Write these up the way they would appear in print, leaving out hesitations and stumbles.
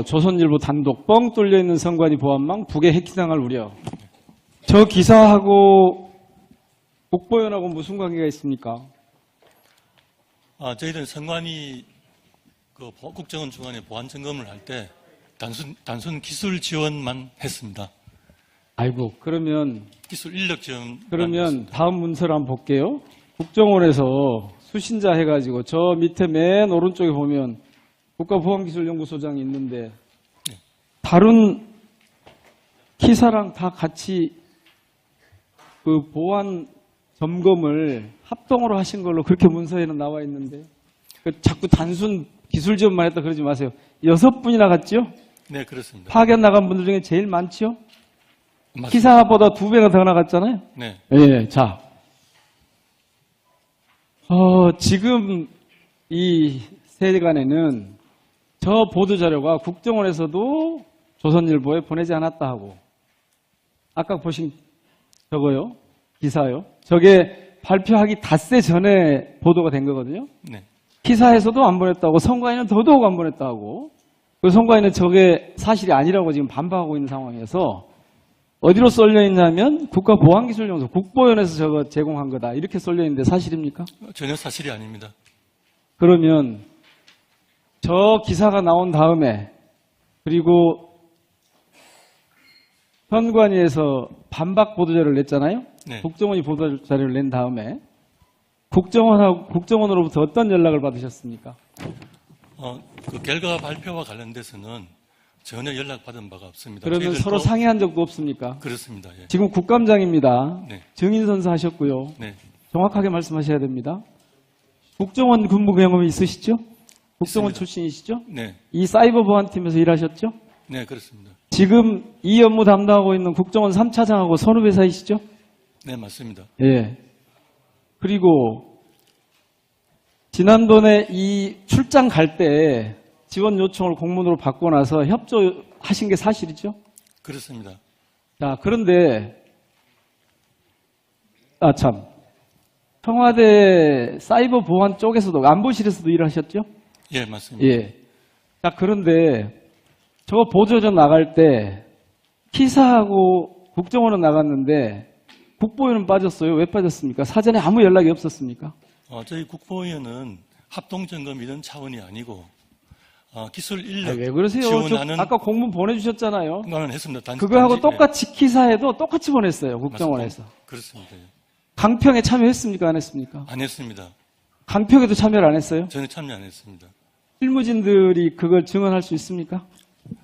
조선일보 단독 뻥 뚫려있는 선관위 보안망 북에 해킹당할 우려. 저 기사하고 국보연하고 무슨 관계가 있습니까? 저희들은 선관위 국정원 중간에 보안 점검을 할 때 단순 기술 지원만 했습니다. 아이고, 그러면 기술 인력 지원. 그러면 다음 문서를 한번 볼게요. 국정원에서 수신자 해가지고 저 밑에 맨 오른쪽에 보면 국가보안기술연구소장이 있는데 다른 기사랑 다 같이 그 보안 점검을 합동으로 하신 걸로 그렇게 문서에는 나와 있는데 자꾸 단순 기술 지원만 했다 그러지 마세요. 6분이나 갔죠? 네, 그렇습니다. 파견 나간 분들 중에 제일 많죠? 맞습니다. 기사보다 2배가 더 나갔잖아요? 네. 예, 자. 지금 이 세간에는 저 보도자료가 국정원에서도 조선일보에 보내지 않았다 하고, 아까 보신 저거요, 기사요. 저게 발표하기 닷새 전에 보도가 된 거거든요. 네. 기사에서도 안 보냈다고, 선관위는 더더욱 안 보냈다고. 그 선관위는 저게 사실이 아니라고 지금 반박하고 있는 상황에서 어디로 쏠려 있냐면 국가보안기술연구소 국보연에서 저거 제공한 거다 이렇게 쏠려 있는데 사실입니까? 전혀 사실이 아닙니다. 그러면 저 기사가 나온 다음에 그리고 선관위에서 반박 보도자료를 냈잖아요. 네. 국정원이 보도자료를 낸 다음에 국정원으로부터 어떤 연락을 받으셨습니까? 그 결과 발표와 관련돼서는 전혀 연락받은 바가 없습니다. 그러면 서로 상의한 적도 없습니까? 그렇습니다. 예. 지금 국감장입니다. 네. 증인선서 하셨고요. 네. 정확하게 말씀하셔야 됩니다. 국정원 근무 경험이 있으시죠? 국정원 있습니다. 출신이시죠? 네. 이 사이버 보안팀에서 일하셨죠? 네, 그렇습니다. 지금 이 업무 담당하고 있는 국정원 3차장하고 선후배 사이시죠? 네, 맞습니다. 예. 그리고 지난번에 이 출장 갈 때 지원 요청을 공문으로 받고 나서 협조하신 게 사실이죠? 그렇습니다. 자, 그런데 참 청와대 사이버 보안 쪽에서도 안보실에서도 일하셨죠? 예, 맞습니다. 예. 자, 그런데 저거 보조전 나갈 때 기사하고 국정원은 나갔는데 국보위는 빠졌어요. 왜 빠졌습니까? 사전에 아무 연락이 없었습니까? 저희 국보위원은 합동점검 이런 차원이 아니고 기술 인력 왜 그러세요? 지원하는 아까 공문 보내주셨잖아요. 거는 했습니다. 그거하고 단지, 똑같이 기사에도 똑같이 보냈어요. 국정원에서. 맞습니다. 그렇습니다. 예. 강평에 참여했습니까? 안 했습니까? 안 했습니다. 강평에도 참여를 안 했어요? 전혀 참여 안 했습니다. 실무진들이 그걸 증언할 수 있습니까?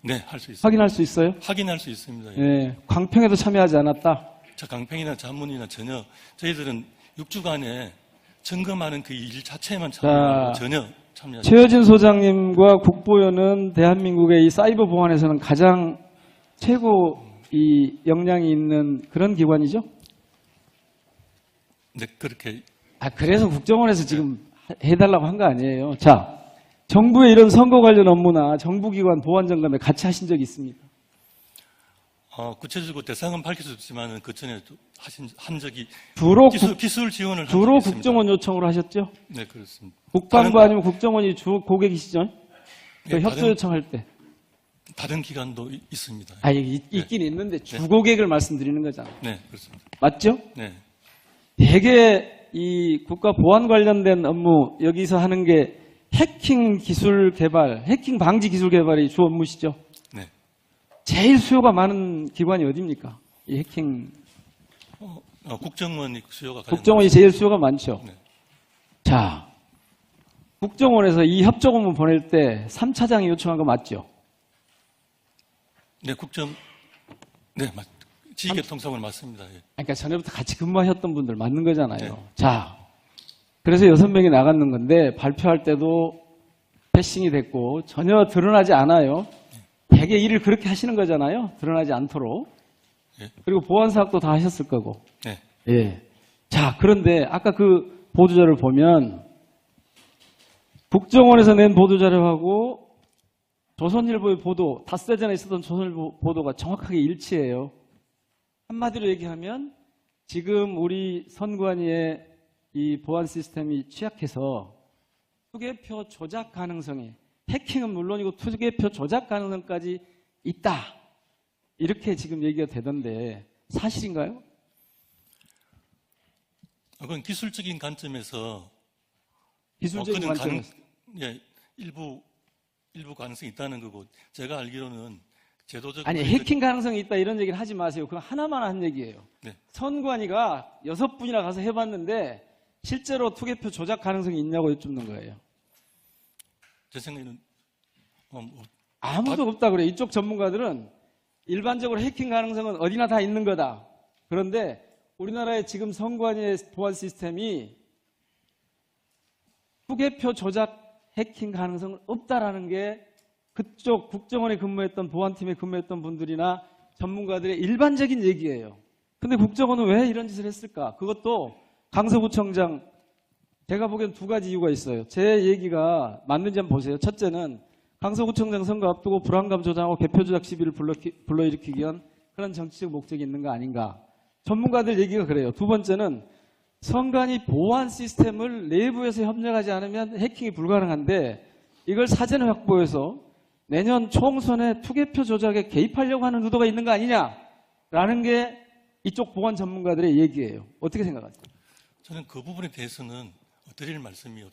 네, 할 수 있습니다. 확인할 수 있어요? 확인할 수 있습니다. 예. 네. 강평에도 참여하지 않았다? 자, 강평이나 자문이나 전혀 저희들은 6주간에 점검하는 그 일 자체에만 참여하고 전혀 참여하지 최여진 소장님과 국보위원은 대한민국의 이 사이버 보안에서는 가장 최고 이 역량이 있는 그런 기관이죠? 네, 그렇게. 그래서 국정원에서 지금 해달라고 한 거 아니에요. 자, 정부의 이런 선거 관련 업무나 정부기관 보안 점검에 같이 하신 적이 있습니까? 구체적으로 대상은 밝힐 수 없지만 그 전에 한 적이 주로 기술 지원을 한 주로 적이 국정원 있습니다. 요청으로 하셨죠? 네, 그렇습니다. 국방부 아니면 국정원이 주 고객이시죠? 그 네, 협조 요청할 때. 다른 기관도 있습니다. 있긴 있는데 주 고객을 말씀드리는 거잖아요. 네, 그렇습니다. 맞죠? 네, 대개 이 국가 보안 관련된 업무 여기서 하는 게 해킹 기술 개발, 해킹 방지 기술 개발이 주 업무시죠? 네. 제일 수요가 많은 기관이 어디입니까? 이 해킹. 국정원이 수요가 가장 국정원이 제일 수요가 많죠. 네. 자, 국정원에서 이 협조 공문 보낼 때 3차장이 요청한 거 맞죠? 네, 네, 지휘계통사관 맞습니다. 예. 그러니까 전에부터 같이 근무하셨던 분들 맞는 거잖아요. 네. 자, 그래서 6명이 나갔는 건데 발표할 때도 패싱이 됐고 전혀 드러나지 않아요. 되게 일을 그렇게 하시는 거잖아요. 드러나지 않도록. 예. 그리고 보안사학도 다 하셨을 거고. 네. 예. 자, 그런데 아까 그 보도자료를 보면 국정원에서 낸 보도자료하고 조선일보의 보도, 닷새 전에 있었던 조선일보 보도가 정확하게 일치해요. 한마디로 얘기하면 지금 우리 선관위의 이 보안 시스템이 취약해서 투개표 조작 가능성이 해킹은 물론이고 투개표 조작 가능성까지 있다. 이렇게 지금 얘기가 되던데 사실인가요? 그건 기술적인 관점에서 기술적인 그런 관점에서. 예, 일부 가능성이 있다는 거고 제가 알기로는 제도적 아니 해킹 가능성이 있다 이런 얘기를 하지 마세요. 그건 하나만 한 얘기예요. 네. 선관위가 6분이나 가서 해봤는데 실제로 투개표 조작 가능성이 있냐고 여쭙는 거예요. 제 생각에는 아무도 없다 그래요. 이쪽 전문가들은 일반적으로 해킹 가능성은 어디나 다 있는 거다. 그런데 우리나라의 지금 선관위의 보안 시스템이 투개표 조작 해킹 가능성은 없다라는 게 그쪽 국정원에 근무했던 보안팀에 근무했던 분들이나 전문가들의 일반적인 얘기예요. 근데 국정원은 왜 이런 짓을 했을까? 그것도 강서구청장, 제가 보기엔 두 가지 이유가 있어요. 제 얘기가 맞는지 한번 보세요. 첫째는 강서구청장 선거 앞두고 불안감 조장하고 개표 조작 시비를 불러일으키기 위한 그런 정치적 목적이 있는 거 아닌가. 전문가들 얘기가 그래요. 두 번째는 선관위 보안 시스템을 내부에서 협력하지 않으면 해킹이 불가능한데 이걸 사전에 확보해서 내년 총선에 투개표 조작에 개입하려고 하는 의도가 있는 거 아니냐라는 게 이쪽 보안 전문가들의 얘기예요. 어떻게 생각하세요? 저는 그 부분에 대해서는 드릴 말씀이